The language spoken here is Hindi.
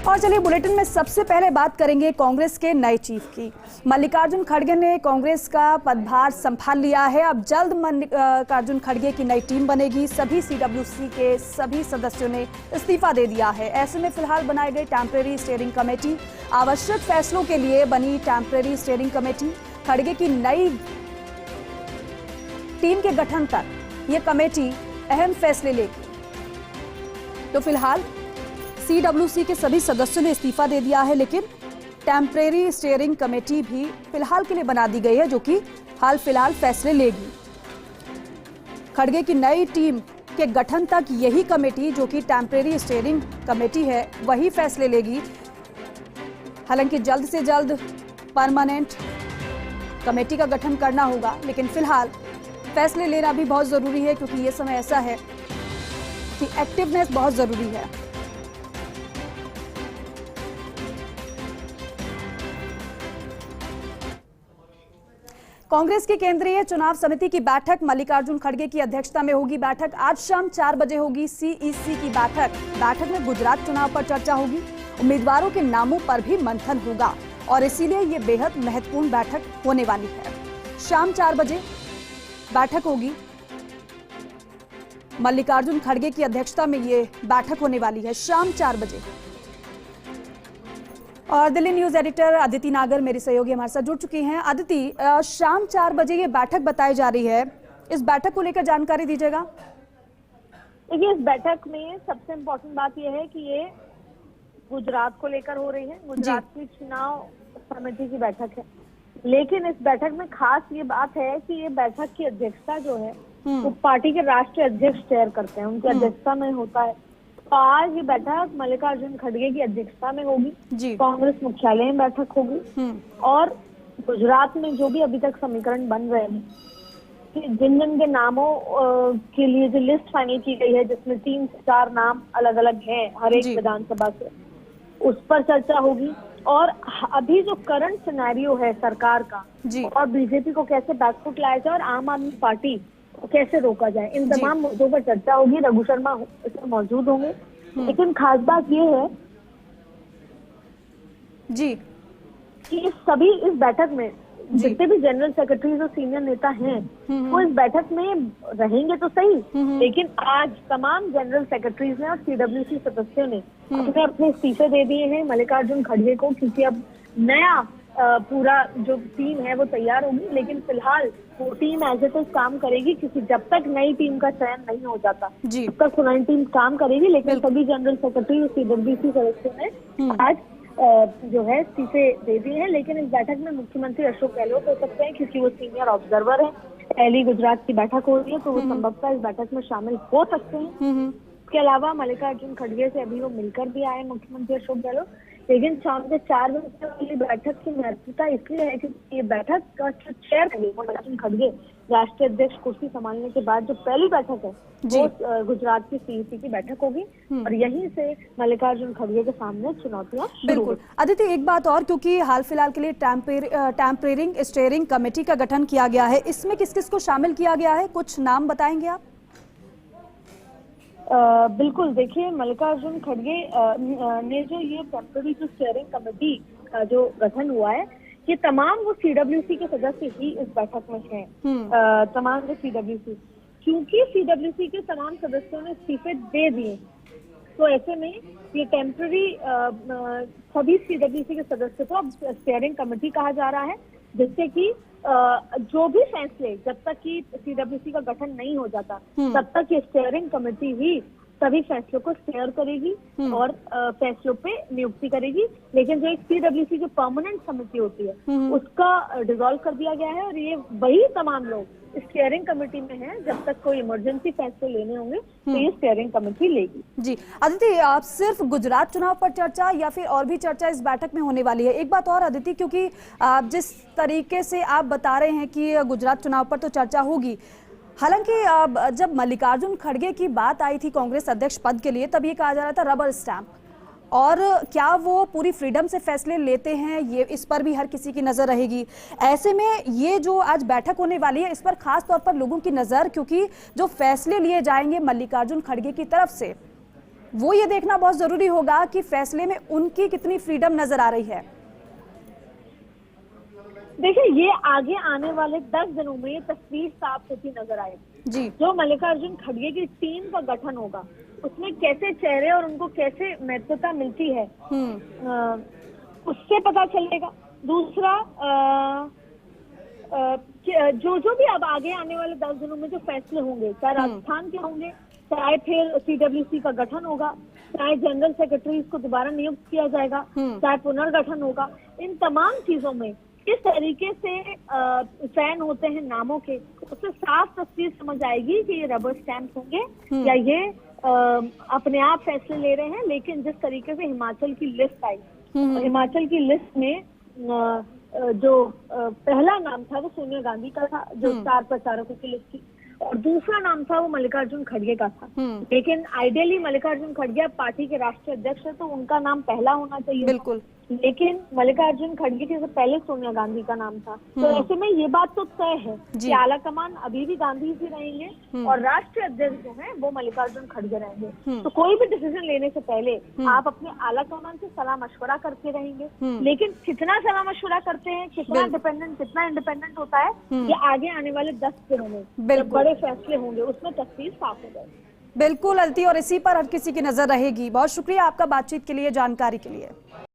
और चलिए बुलेटिन में सबसे पहले बात करेंगे कांग्रेस के नए चीफ की। मल्लिकार्जुन खड़गे ने कांग्रेस का पदभार संभाल लिया है। अब जल्द मल्लिकार्जुन खड़गे की नई टीम बनेगी। सभी सीडब्ल्यूसी के सभी सदस्यों ने इस्तीफा दे दिया है। ऐसे में फिलहाल बनाई गई टेम्परेरी स्टीयरिंग कमेटी, आवश्यक फैसलों के लिए बनी टेम्परेरी स्टीयरिंग कमेटी, खड़गे की नई टीम के गठन तक ये कमेटी अहम फैसले लेगी। तो फिलहाल सीडब्ल्यूसी के सभी सदस्यों ने इस्तीफा दे दिया है, लेकिन टेम्परेरी स्टीयरिंग कमेटी भी फिलहाल के लिए बना दी गई है, जो कि हाल फिलहाल फैसले लेगी। खड़गे की नई टीम के गठन तक यही कमेटी, जो कि टेम्परेरी स्टीयरिंग कमेटी है, वही फैसले लेगी। हालांकि जल्द से जल्द परमानेंट कमेटी का गठन करना होगा, लेकिन फिलहाल फैसले लेना भी बहुत जरूरी है, क्योंकि ये समय ऐसा है कि एक्टिवनेस बहुत जरूरी है। कांग्रेस की केंद्रीय चुनाव समिति की बैठक मल्लिकार्जुन खड़गे की अध्यक्षता में होगी। बैठक आज शाम 4 बजे होगी। सीईसी की बैठक में गुजरात चुनाव पर चर्चा होगी। उम्मीदवारों के नामों पर भी मंथन होगा और इसीलिए ये बेहद महत्वपूर्ण बैठक होने वाली है। शाम 4 बजे बैठक होगी। मल्लिकार्जुन खड़गे की अध्यक्षता में ये बैठक होने वाली है शाम 4 बजे। और दिल्ली न्यूज एडिटर अदिति नागर मेरी सहयोगी हमारे साथ जुड़ चुकी हैं। अदिति, शाम 4 बजे ये बैठक बताई जा रही है, इस बैठक को लेकर जानकारी दीजिएगा। देखिए, इस बैठक में सबसे इम्पोर्टेंट बात यह है कि ये गुजरात को लेकर हो रही है। गुजरात की चुनाव समिति की बैठक है, लेकिन इस बैठक में खास ये बात है कि ये बैठक की अध्यक्षता जो है वो पार्टी के राष्ट्रीय अध्यक्ष तय करते हैं, उनकी अध्यक्षता में होता है। तो आज ये बैठक मल्लिकार्जुन खड़गे की अध्यक्षता में होगी। कांग्रेस मुख्यालय में बैठक होगी और गुजरात में जो भी अभी तक समीकरण बन रहे हैं, जिन जिन के नामों के लिए जो लिस्ट फाइनल की गई है, जिसमें 3 से 4 नाम अलग अलग हैं हर एक विधानसभा से, उस पर चर्चा होगी। और अभी जो करंट सिनेरियो है सरकार का और बीजेपी को कैसे बैकफुट लाया जाए और आम आदमी पार्टी कैसे रोका जाए, इन तमाम मुद्दों पर चर्चा होगी। रघु शर्मा इसमें मौजूद होंगे। लेकिन खास बात ये है कि सभी इस बैठक में जितने भी जनरल सेक्रेटरीज और सीनियर नेता हैं वो इस बैठक में रहेंगे तो सही, लेकिन आज तमाम जनरल सेक्रेटरीज ने और सीडब्ल्यूसी सदस्यों ने अपने अपने इस्तीफे दे दिए हैं मल्लिकार्जुन खड़गे को, क्योंकि अब नया पूरा जो टीम है वो तैयार होगी। लेकिन फिलहाल वो टीम एज इट इज काम करेगी, क्योंकि जब तक नई टीम का चयन नहीं हो जाता तब तक पुरानी टीम काम करेगी। लेकिन सभी जनरल सेक्रेटरी और सीडब्ल्यूसी सदस्यों ने आज जो है इस्तीफे दे दिए हैं। लेकिन इस बैठक में मुख्यमंत्री अशोक गहलोत हो सकते हैं, क्योंकि वो सीनियर ऑब्जर्वर है। पहली गुजरात की बैठक हो रही है, तो वो संभवतः इस बैठक में शामिल हो सकते हैं। इसके अलावा मल्लिकार्जुन खड़गे से अभी वो मिलकर भी आए मुख्यमंत्री अशोक गहलोत। लेकिन शाम के 4 बजे वाली बैठक की महत्वता इसलिए है क्योंकि ये बैठक का जो चेयर है मल्लिकार्जुन खड़गे राष्ट्रीय अध्यक्ष कुर्सी संभालने के बाद जो पहली बैठक है वो गुजरात की सीईसी की बैठक होगी और यहीं से मल्लिकार्जुन खड़गे के सामने चुनौतियां शुरू होंगी। अदिति, एक बात और, क्योंकि हाल फिलहाल के लिए टेम्परेरी स्टीयरिंग कमेटी का गठन किया गया है, इसमें किस किस को शामिल किया गया है, कुछ नाम बताएंगे आप? बिल्कुल, देखिए, मल्लिकार्जुन खड़गे ने जो ये टेम्परेरी जो स्टीयरिंग कमेटी का जो गठन हुआ है, ये तमाम वो सीडब्ल्यूसी के सदस्य ही इस बैठक में हैं। तमाम वो सीडब्ल्यूसी, क्योंकि सीडब्ल्यूसी के तमाम सदस्यों ने इस्तीफे दे दिए, तो ऐसे में ये टेम्परेरी सभी सीडब्ल्यूसी के सदस्यों को अब स्टीयरिंग कमेटी कहा जा रहा है, जिससे कि जो भी फैसले जब तक कि सीडब्ल्यूसी का गठन नहीं हो जाता तब तक ये स्टीयरिंग कमेटी ही सभी फैसलों को स्टीयर करेगी और फैसलों पे नियुक्ति करेगी। लेकिन जो एक सीडब्ल्यूसी की परमानेंट समिति होती है उसका डिसॉल्व कर दिया गया है और ये वही तमाम लोग स्टीयरिंग कमेटी में हैं। जब तक कोई इमरजेंसी फैसले लेने होंगे तो ये स्टीयरिंग कमेटी लेगी। जी अदिति, आप सिर्फ गुजरात चुनाव पर चर्चा या फिर और भी चर्चा इस बैठक में होने वाली है? एक बात और अदिति, क्योंकि जिस तरीके से आप बता रहे हैं कि गुजरात चुनाव पर तो चर्चा होगी, हालांकि जब मल्लिकार्जुन खड़गे की बात आई थी कांग्रेस अध्यक्ष पद के लिए, तब ये कहा जा रहा था रबर स्टैंप, और क्या वो पूरी फ्रीडम से फैसले लेते हैं, ये इस पर भी हर किसी की नजर रहेगी। ऐसे में ये जो आज बैठक होने वाली है, इस पर खास तौर पर लोगों की नजर, क्योंकि जो फैसले लिए जाएंगे मल्लिकार्जुन खड़गे की तरफ से वो ये देखना बहुत जरूरी होगा कि फैसले में उनकी कितनी फ्रीडम नजर आ रही है। देखिए, ये आगे आने वाले 10 दिनों में ये तस्वीर साफ होती नजर आएगी जी। जो मल्लिकार्जुन खड़गे की टीम का गठन होगा उसमें कैसे चेहरे और उनको कैसे महत्वता मिलती है उससे पता चलेगा। दूसरा, जो भी अब आगे आने वाले 10 दिनों में जो फैसले होंगे, चाहे राजस्थान के होंगे, चाहे फिर CWC का गठन होगा, चाहे जनरल सेक्रेटरीज को दोबारा नियुक्त किया जाएगा, चाहे पुनर्गठन होगा, इन तमाम चीजों में किस तरीके से चयन होते हैं नामों के, उससे साफ तस्वीर समझ आएगी कि ये रबर स्टैंप होंगे या ये अपने आप फैसले ले रहे हैं। लेकिन जिस तरीके से हिमाचल की लिस्ट आई, हिमाचल की लिस्ट में जो पहला नाम था वो सोनिया गांधी का था, जो स्टार प्रचारकों की लिस्ट थी, और दूसरा नाम था वो मल्लिकार्जुन खड़गे का था। लेकिन आइडियली मल्लिकार्जुन खड़गे पार्टी के राष्ट्रीय अध्यक्ष है तो उनका नाम पहला होना चाहिए। बिल्कुल। लेकिन मल्लिकार्जुन खड़गे के से पहले सोनिया गांधी का नाम था। तो ऐसे में ये बात तो तय है कि आला कमान अभी भी गांधी जी रहेंगे और राष्ट्रीय अध्यक्ष जो है वो मल्लिकार्जुन खड़गे रहेंगे। तो कोई भी डिसीजन लेने से पहले आप अपने आला कमान से सलाह मशवरा करते रहेंगे। लेकिन कितना सलाह मशवरा करते हैं, कितना डिपेंडेंट, कितना इंडिपेंडेंट होता है, ये आगे आने वाले 10 दिनों में जब बड़े फैसले होंगे उसमें तस्वीर साफ हो जाएगी। बिल्कुल अदिति, और इसी पर हर किसी की नजर रहेगी। बहुत शुक्रिया आपका बातचीत के लिए, जानकारी के लिए।